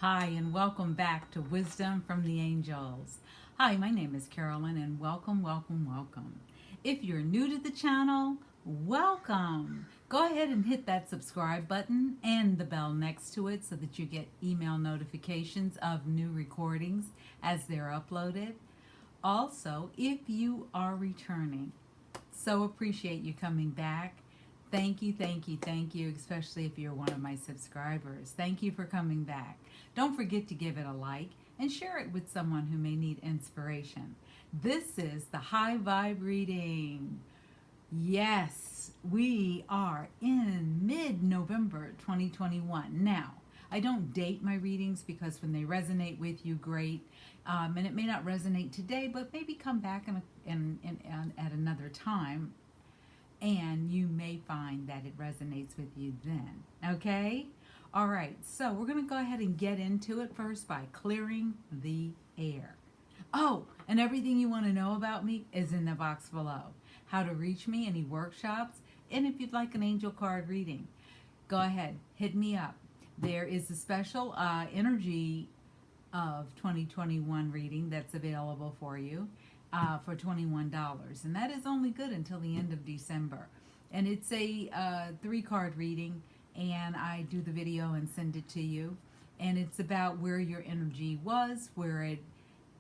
Hi, and welcome back to Wisdom from the Angels. Hi, my name is Carolyn, and welcome, welcome, welcome. If you're new to the channel, welcome. Go ahead and hit that subscribe button and the bell next to it so that you get email notifications of new recordings as they're uploaded. Also, if you are returning, so appreciate you coming back. Thank you, thank you, thank you, especially if you're one of my subscribers. Thank you for coming back. Don't forget to give it a like and share it with someone who may need inspiration. This is the High Vibe reading. Yes, we are in mid-November 2021. Now, I don't date my readings because when they resonate with you, great. And it may not resonate today, but maybe come back at another time and you may find that it resonates with you then. Okay? All right, so we're going to go ahead and get into it first by clearing the air. Oh, and everything you want to know about me is in the box below. How to reach me, any workshops, and if you'd like an angel card reading, go ahead, hit me up. There is a special energy of 2021 reading that's available for you for $21, and that is only good until the end of December. And it's a 3-card reading, and I do the video and send it to you, and it's about where your energy was, where it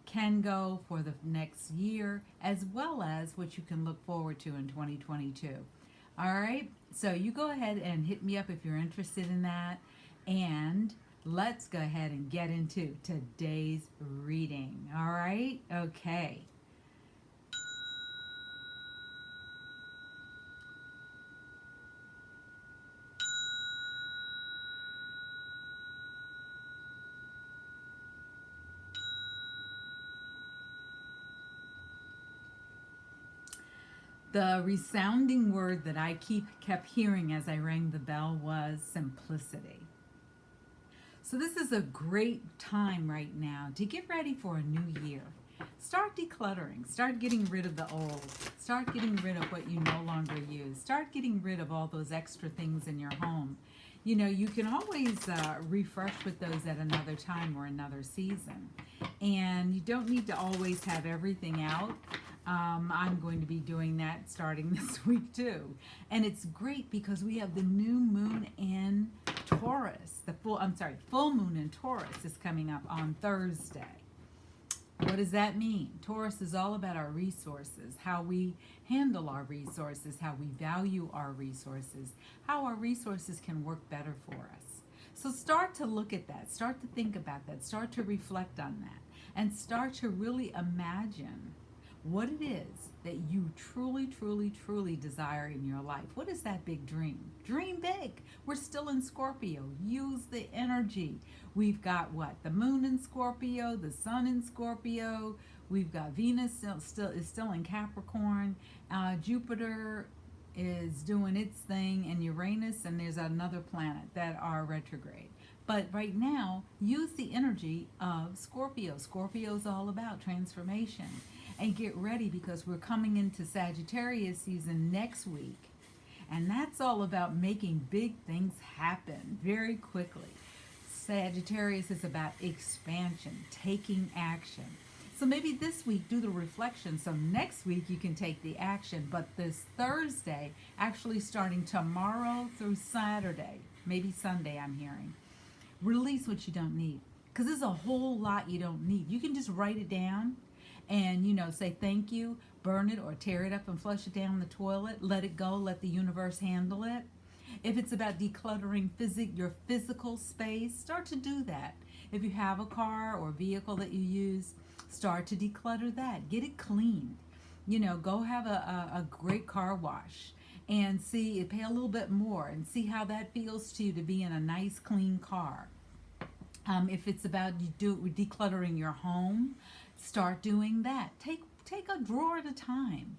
can go for the next year, as well as what you can look forward to in 2022. All right, so you go ahead and hit me up if you're interested in that, and let's go ahead and get into today's reading. All right, okay. The resounding word that I kept hearing as I rang the bell was simplicity. So this is a great time right now to get ready for a new year. Start decluttering. Start getting rid of the old. Start getting rid of what you no longer use. Start getting rid of all those extra things in your home. You know, you can always refresh with those at another time or another season. And you don't need to always have everything out. I'm going to be doing that starting this week too. And it's great because we have the new moon in Taurus. Full moon in Taurus is coming up on Thursday. What does that mean? Taurus is all about our resources, how we handle our resources, how we value our resources, how our resources can work better for us. So start to look at that, start to think about that, start to reflect on that, and start to really imagine what it is that you truly, truly, truly desire in your life. What is that big dream? Dream big. We're still in Scorpio. Use the energy. We've got what? The moon in Scorpio, the sun in Scorpio. We've got Venus still in Capricorn. Jupiter is doing its thing, and Uranus, and there's another planet that are retrograde. But right now, use the energy of Scorpio. Scorpio is all about transformation. And get ready because we're coming into Sagittarius season next week. And that's all about making big things happen very quickly. Sagittarius is about expansion, taking action. So maybe this week do the reflection so next week you can take the action. But this Thursday, actually starting tomorrow through Saturday, maybe Sunday I'm hearing, release what you don't need. Because there's a whole lot you don't need. You can just write it down and, say thank you, burn it or tear it up and flush it down the toilet. Let it go. Let the universe handle it. If it's about decluttering your physical space, start to do that. If you have a car or vehicle that you use, start to declutter that. Get it cleaned. Go have a great car wash and pay a little bit more and see how that feels to you to be in a nice, clean car. If it's about decluttering your home, start doing that. Take a drawer at a time.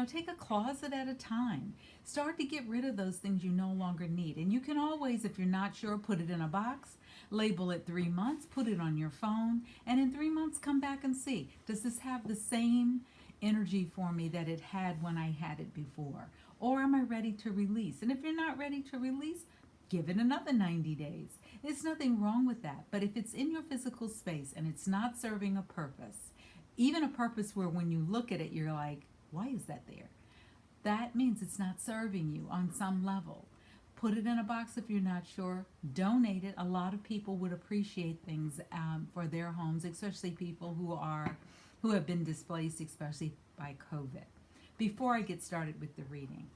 Take a closet at a time. Start to get rid of those things you no longer need. And you can always, if you're not sure, put it in a box, label it 3 months, put it on your phone, and in 3 months come back and see, does this have the same energy for me that it had when I had it before? Or am I ready to release? And if you're not ready to release, give it another 90 days. There's nothing wrong with that. But if it's in your physical space and it's not serving a purpose, even a purpose where when you look at it, you're like, why is that there? That means it's not serving you on some level. Put it in a box if you're not sure. Donate it. A lot of people would appreciate things for their homes, especially people who have been displaced, especially by COVID. Before I get started with the reading,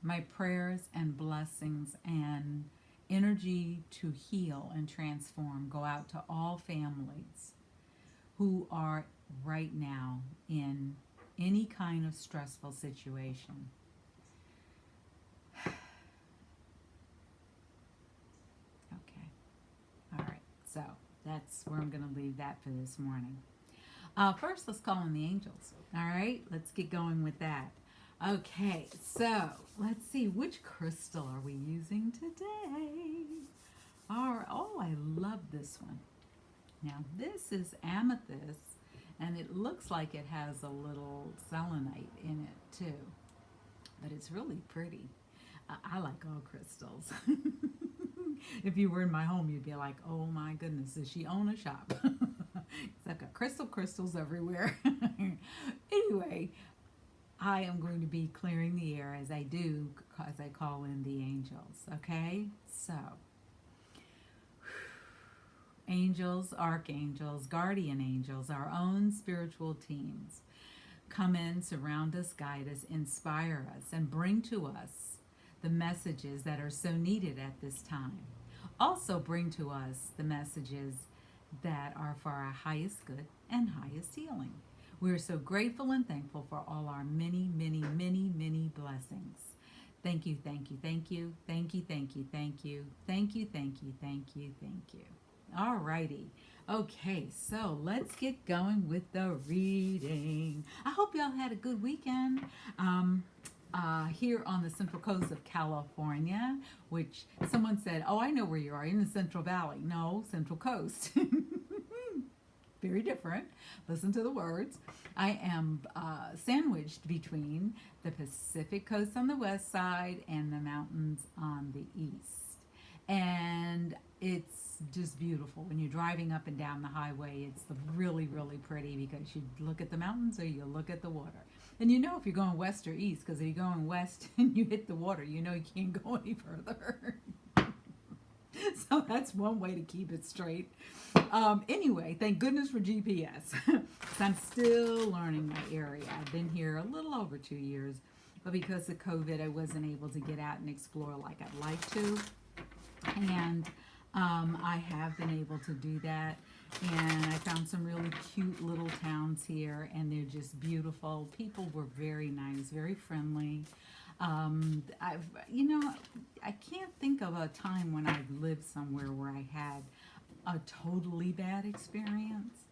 my prayers and blessings and energy to heal and transform go out to all families who are right now in any kind of stressful situation. Okay. All right. So that's where I'm going to leave that for this morning. First, let's call in the angels. All right. Let's get going with that. Okay. So let's see. Which crystal are we using today? Oh, I love this one. Now, this is Amethyst, and it looks like it has a little selenite in it, too. But it's really pretty. I like all crystals. If you were in my home, you'd be like, oh my goodness, does she own a shop? I've got crystals everywhere. Anyway, I am going to be clearing the air as I do, as I call in the angels, okay? So, angels, archangels, guardian angels, our own spiritual teams, come in, surround us, guide us, inspire us, and bring to us the messages that are so needed at this time. Also bring to us the messages that are for our highest good and highest healing. We are so grateful and thankful for all our many, many, many, many blessings. Thank you, thank you, thank you, thank you, thank you, thank you, thank you, thank you, thank you, thank you. All righty. Okay, so let's get going with the reading. I hope y'all had a good weekend. Here on the Central Coast of California, which someone said, oh, I know where you are, in the Central Valley. No, Central Coast. Very different. Listen to the words. I am sandwiched between the Pacific Coast on the west side and the mountains on the east. And it's just beautiful. When you're driving up and down the highway, it's really, really pretty because you look at the mountains or you look at the water. And you know if you're going west or east, because if you're going west and you hit the water, you know you can't go any further. So that's one way to keep it straight. Anyway, thank goodness for GPS. I'm still learning my area. I've been here a little over 2 years, but because of COVID, I wasn't able to get out and explore like I'd like to. And I have been able to do that. And I found some really cute little towns here, and they're just beautiful. People were very nice, very friendly. I can't think of a time when I've lived somewhere where I had a totally bad experience.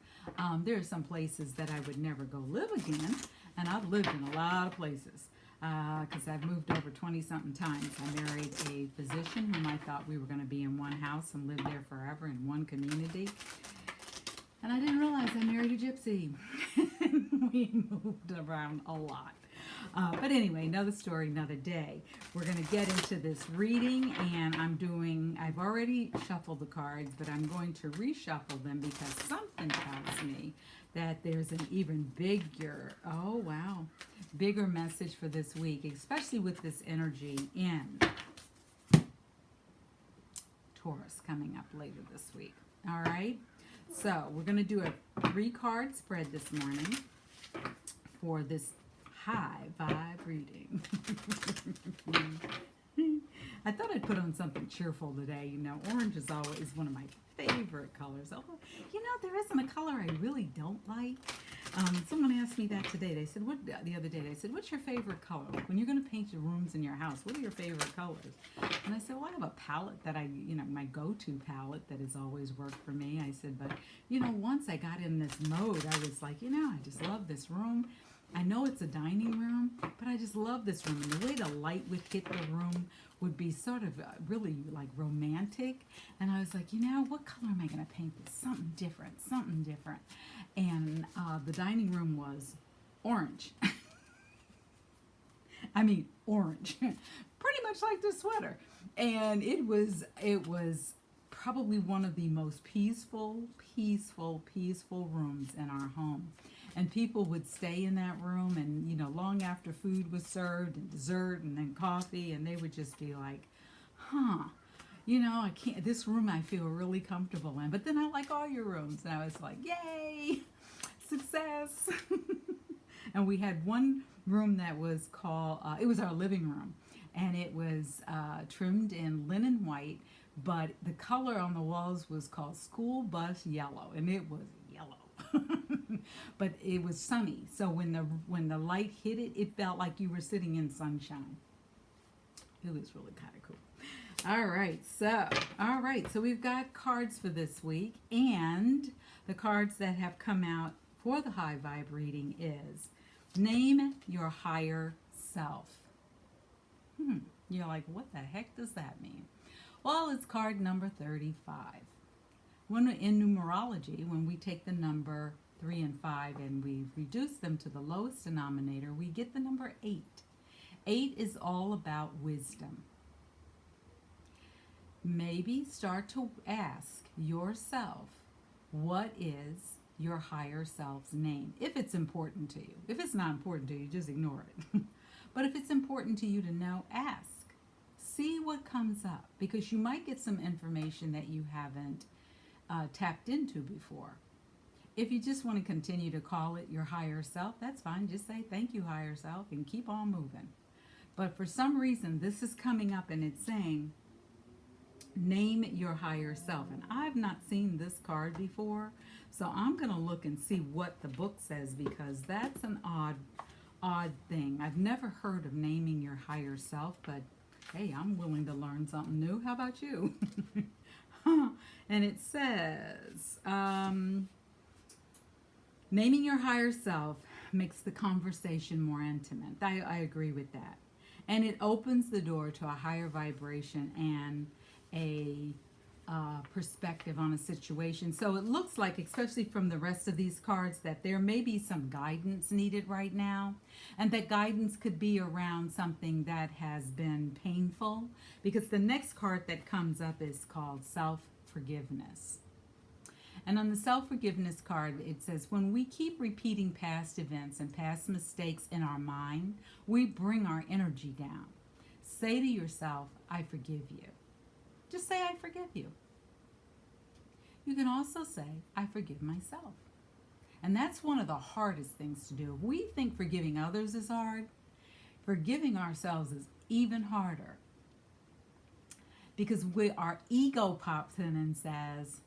There are some places that I would never go live again, and I've lived in a lot of places because I've moved over 20-something times. I married a physician whom I thought we were going to be in one house and live there forever in one community. And I didn't realize I married a gypsy. We moved around a lot. But anyway, another story, another day. We're going to get into this reading, and I've already shuffled the cards, but I'm going to reshuffle them because something tells me that there's an even bigger message for this week, especially with this energy in Taurus coming up later this week. All right? So we're going to do a 3-card spread this morning for this high vibe reading. I thought I'd put on something cheerful today. You know, orange is always one of my favorite colors. Although, there isn't a color I really don't like. Someone asked me that today. They said, the other day, they said, what's your favorite color? Like when you're going to paint your rooms in your house, what are your favorite colors? And I said, well, I have a palette that my go-to palette that has always worked for me. I said, but, once I got in this mode, I was like, I just love this room. I know it's a dining room, but I just love this room. And the way the light would hit the room would be sort of really like romantic. And I was like, what color am I going to paint this? Something different. And the dining room was orange. I mean, orange. pretty much like this sweater. And it was probably one of the most peaceful rooms in our home. And people would stay in that room, and long after food was served and dessert and then coffee, and they would just be like, huh, I can't, this room I feel really comfortable in, but then I like all your rooms. And I was like, yay, success. And we had one room that was called, it was our living room, and it was trimmed in linen white, but the color on the walls was called school bus yellow, and it was yellow. But it was sunny, so when the light hit it, it felt like you were sitting in sunshine. It was really kind of cool. All right, so we've got cards for this week, and the cards that have come out for the high vibe reading is name your higher self. You're like, what the heck does that mean? Well, it's card number 35. When in numerology, when we take the number 3 and 5 and we reduce them to the lowest denominator, we get the number 8. 8 is all about wisdom. Maybe start to ask yourself, what is your higher self's name? If it's important to you. If it's not important to you, just ignore it. But if it's important to you to know, ask. See what comes up, because you might get some information that you haven't tapped into before. If you just want to continue to call it your higher self, that's fine. Just say thank you, higher self, and keep on moving. But for some reason, this is coming up and it's saying, name your higher self. And I've not seen this card before, so I'm going to look and see what the book says, because that's an odd thing. I've never heard of naming your higher self, but hey, I'm willing to learn something new. How about you? And it says, naming your higher self makes the conversation more intimate. I agree with that. And it opens the door to a higher vibration and a perspective on a situation. So it looks like, especially from the rest of these cards, that there may be some guidance needed right now. And that guidance could be around something that has been painful. Because the next card that comes up is called self-forgiveness. And on the self-forgiveness card, it says, when we keep repeating past events and past mistakes in our mind, we bring our energy down. Say to yourself, I forgive you. Just say, I forgive you. You can also say, I forgive myself. And that's one of the hardest things to do. If we think forgiving others is hard, forgiving ourselves is even harder. Because our ego pops in and says,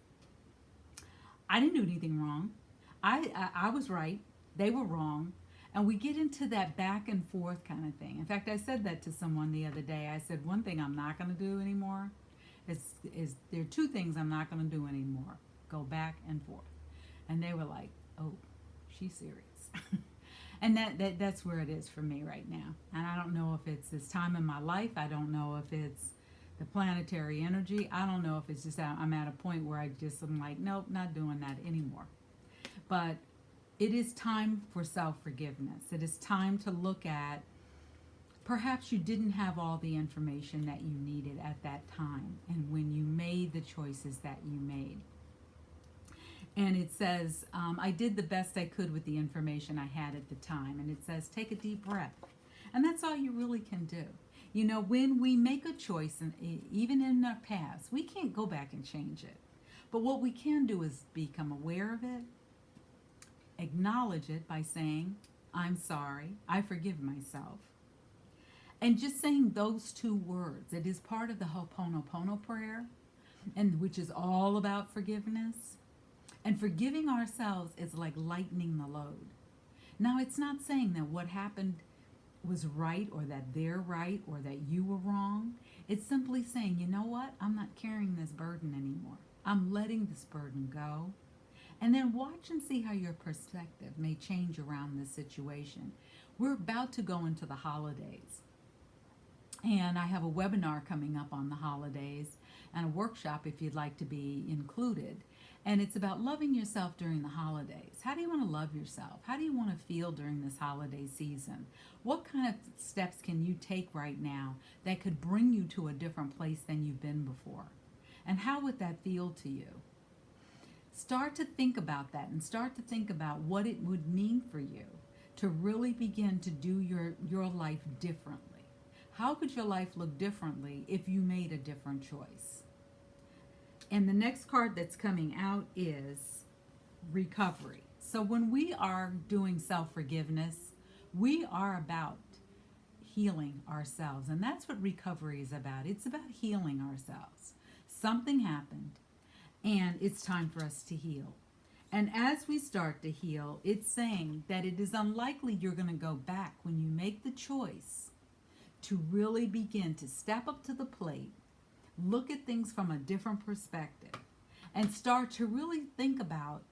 I didn't do anything wrong. I was right. They were wrong. And we get into that back and forth kind of thing. In fact, I said that to someone the other day. I said, one thing I'm not going to do anymore is there are 2 things I'm not going to do anymore. Go back and forth. And they were like, oh, she's serious. And that's where it is for me right now. And I don't know if it's this time in my life. I don't know if it's the planetary energy. I don't know if it's just I'm at a point where I'm like, nope, not doing that anymore. But it is time for self-forgiveness. It is time to look at, perhaps you didn't have all the information that you needed at that time and when you made the choices that you made. And it says, I did the best I could with the information I had at the time. And it says, take a deep breath. And that's all you really can do. When we make a choice, and even in our past, we can't go back and change it. But what we can do is become aware of it, acknowledge it by saying, I'm sorry, I forgive myself. And just saying those 2 words, it is part of the Ho'oponopono prayer, and which is all about forgiveness. And forgiving ourselves is like lightening the load. Now, it's not saying that what happened was right, or that they're right, or that you were wrong. It's simply saying, you know what? I'm not carrying this burden anymore. I'm letting this burden go. And then watch and see how your perspective may change around this situation. We're about to go into the holidays. And I have a webinar coming up on the holidays and a workshop if you'd like to be included. And it's about loving yourself during the holidays. How do you want to love yourself? How do you want to feel during this holiday season? What kind of steps can you take right now that could bring you to a different place than you've been before? And how would that feel to you? Start to think about that and start to think about what it would mean for you to really begin to do your life differently. How could your life look differently if you made a different choice? And the next card that's coming out is recovery. So when we are doing self-forgiveness, we are about healing ourselves. And that's what recovery is about. It's about healing ourselves. Something happened, and it's time for us to heal. And as we start to heal, it's saying that it is unlikely you're going to go back when you make the choice to really begin to step up to the plate, look at things from a different perspective, and start to really think about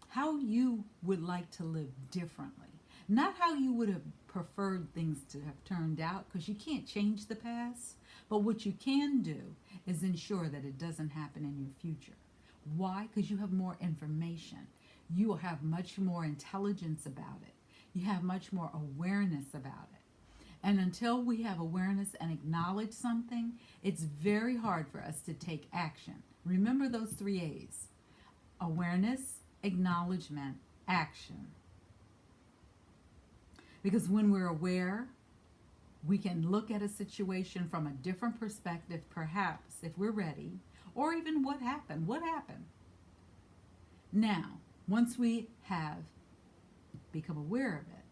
how you would like to live differently. Not how you would have preferred things to have turned out, because you can't change the past, but what you can do is ensure that it doesn't happen in your future. Why? Because you have more information. You will have much more intelligence about it. You have much more awareness about it. And until we have awareness and acknowledge something, it's very hard for us to take action. Remember those 3 A's: awareness, acknowledgement, action. Because when we're aware, we can look at a situation from a different perspective, perhaps, if we're ready, or even what happened. What happened? Now, once we have become aware of it,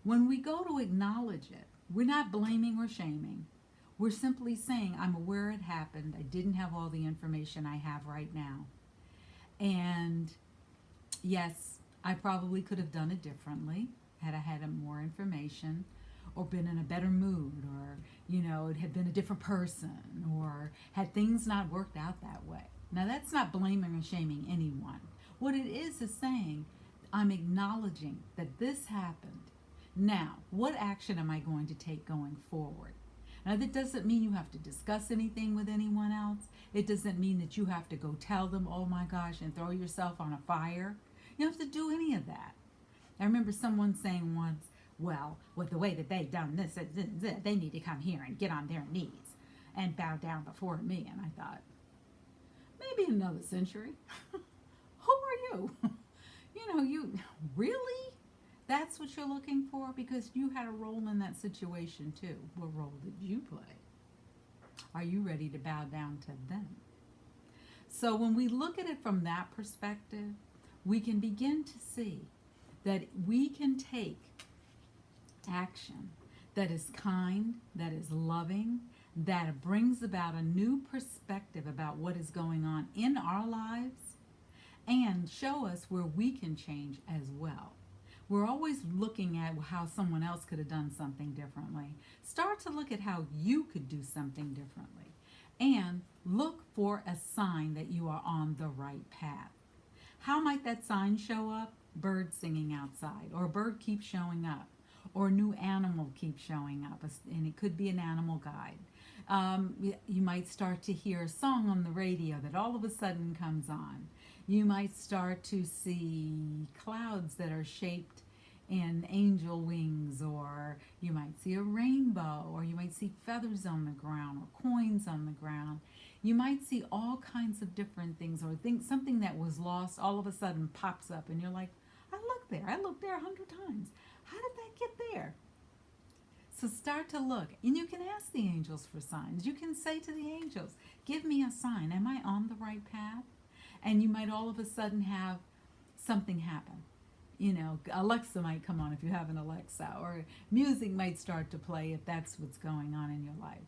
when we go to acknowledge it, we're not blaming or shaming. We're simply saying, I'm aware it happened. I didn't have all the information I have right now. And yes, I probably could have done it differently had I had more information, or been in a better mood, or, it had been a different person, or had things not worked out that way. Now, that's not blaming or shaming anyone. What it is saying, I'm acknowledging that this happened. Now, what action am I going to take going forward? Now, that doesn't mean you have to discuss anything with anyone else. It doesn't mean that you have to go tell them, oh my gosh, and throw yourself on a fire. You don't have to do any of that. I remember someone saying once, well, with the way that they've done this, they need to come here and get on their knees and bow down before me. And I thought, maybe another century. Who are you? You really? That's what you're looking for? Because you had a role in that situation too. What role did you play? Are you ready to bow down to them? So when we look at it from that perspective, we can begin to see that we can take action that is kind, that is loving, that brings about a new perspective about what is going on in our lives, and show us where we can change as well. We're always looking at how someone else could have done something differently. Start to look at how you could do something differently, and look for a sign that you are on the right path. How might that sign show up? Birds singing outside, or a bird keeps showing up, or a new animal keeps showing up, and it could be an animal guide. You might start to hear a song on the radio that all of a sudden comes on. You might start to see clouds that are shaped in angel wings, or you might see a rainbow, or you might see feathers on the ground, or coins on the ground. You might see all kinds of different things, or something that was lost all of a sudden pops up, and you're like, I looked there 100 times. How did that get there? So start to look, and you can ask the angels for signs. You can say to the angels, give me a sign. Am I on the right path? And you might all of a sudden have something happen. Alexa might come on if you have an Alexa, or music might start to play if that's what's going on in your life.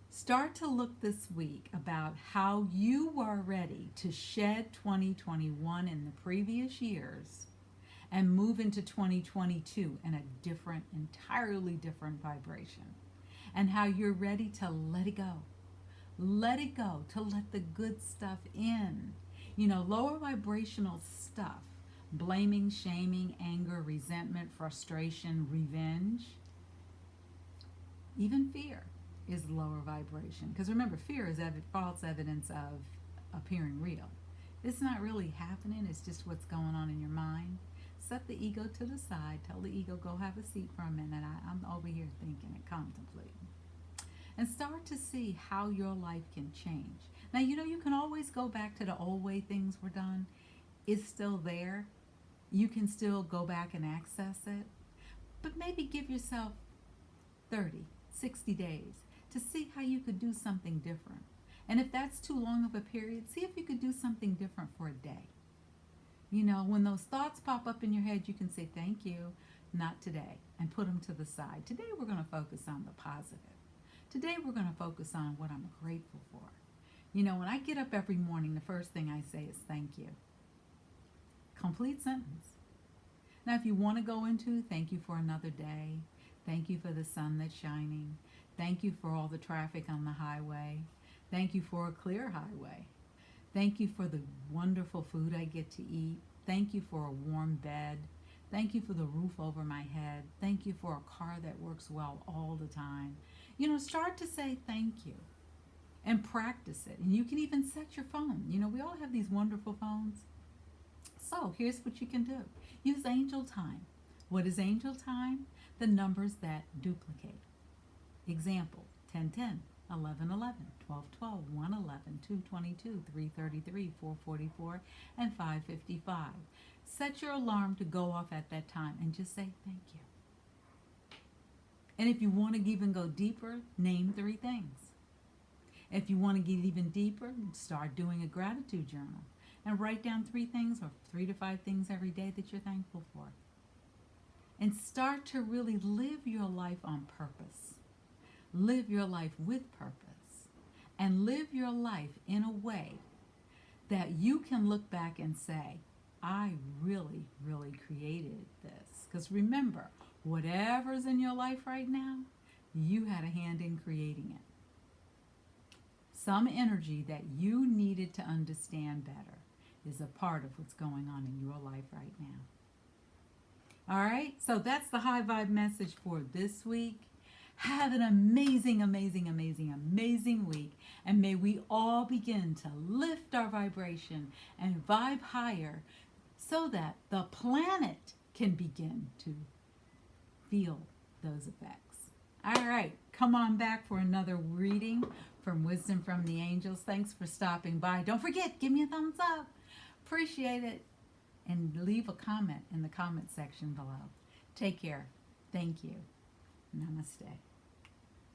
Start to look this week about how you are ready to shed 2021 in the previous years and move into 2022 in a different, entirely different vibration. And how you're ready to let it go. Let it go, to let the good stuff in. Lower vibrational stuff, blaming, shaming, anger, resentment, frustration, revenge, even fear is lower vibration. Because remember, fear is false evidence of appearing real. It's not really happening, it's just what's going on in your mind. Set the ego to the side. Tell the ego, go have a seat for a minute. I'm over here thinking and contemplating. And start to see how your life can change. Now, you can always go back to the old way things were done. It's still there. You can still go back and access it. But maybe give yourself 30, 60 days to see how you could do something different. And if that's too long of a period, see if you could do something different for a day. When those thoughts pop up in your head, you can say, thank you, not today, and put them to the side. Today we're going to focus on the positive. Today we're going to focus on what I'm grateful for. When I get up every morning, the first thing I say is thank you. Complete sentence. Now, if you want to go into thank you for another day, thank you for the sun that's shining, thank you for all the traffic on the highway, thank you for a clear highway, thank you for the wonderful food I get to eat, thank you for a warm bed, thank you for the roof over my head, thank you for a car that works well all the time. Start to say thank you and practice it. And you can even set your phone. We all have these wonderful phones. So here's what you can do. Use angel time. What is angel time? The numbers that duplicate. Example, 10:10, 11:11, 12:12, 1:11, 2:22, 3:33, 4:44, and 5:55. Set your alarm to go off at that time and just say thank you. And if you want to even go deeper, name 3 things. If you want to get even deeper, start doing a gratitude journal and write down 3 things or 3 to 5 things every day that you're thankful for. And start to really live your life on purpose. Live your life with purpose. And live your life in a way that you can look back and say, I really, really created this. Because remember, whatever's in your life right now, you had a hand in creating it. Some energy that you needed to understand better is a part of what's going on in your life right now. All right, so that's the high vibe message for this week. Have an amazing, amazing, amazing, amazing week. And may we all begin to lift our vibration and vibe higher so that the planet can begin to feel those effects. All right, come on back for another reading from Wisdom from the Angels. Thanks for stopping by. Don't forget, give me a thumbs up. Appreciate it. And leave a comment in the comment section below. Take care. Thank you. Namaste.